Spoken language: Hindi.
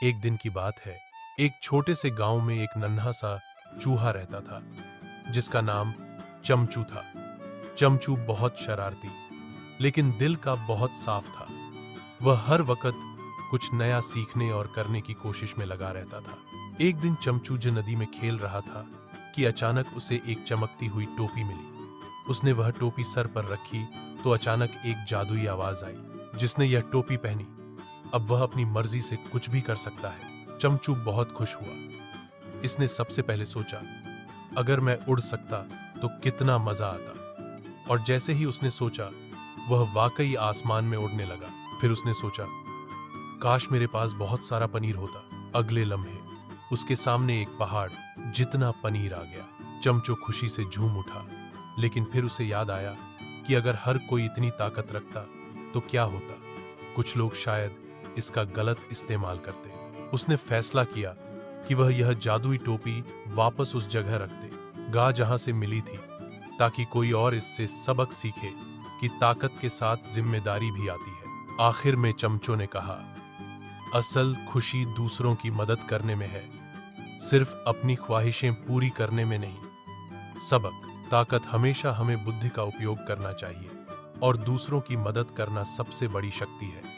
एक दिन की बात है। एक छोटे से गांव में एक नन्हा सा चूहा रहता था जिसका नाम चमचू था। चमचू बहुत शरारती लेकिन दिल का बहुत साफ था। वह हर वक्त कुछ नया सीखने और करने की कोशिश में लगा रहता था। एक दिन चमचू जो नदी में खेल रहा था कि अचानक उसे एक चमकती हुई टोपी मिली। उसने वह टोपी सर पर रखी तो अचानक एक जादुई आवाज आई, जिसने यह टोपी पहनी अब वह अपनी मर्जी से कुछ भी कर सकता है। चमचू बहुत खुश हुआ। इसने सबसे पहले सोचा, अगर मैं उड़ सकता तो कितना मजा आता। और जैसे ही उसने सोचा, वह वाकई आसमान में उड़ने लगा। फिर उसने सोचा, काश मेरे पास बहुत सारा पनीर होता। अगले लम्हे उसके सामने एक पहाड़ जितना पनीर आ गया। चमचू खुशी से झूम उठा, लेकिन फिर उसे याद आया कि अगर हर कोई इतनी ताकत रखता तो क्या होता। कुछ लोग शायद इसका गलत इस्तेमाल करते। उसने फैसला किया कि वह यह जादुई टोपी वापस उस जगह रख दे जहां से मिली थी, ताकि कोई और इससे सबक सीखे कि ताकत के साथ जिम्मेदारी भी आती है। आखिर में चमचू ने कहा, असल खुशी दूसरों की मदद करने में है, सिर्फ अपनी ख्वाहिशें पूरी करने में नहीं। सबक, ताकत हमेशा हमें बुद्धि का उपयोग करना चाहिए और दूसरों की मदद करना सबसे बड़ी शक्ति है।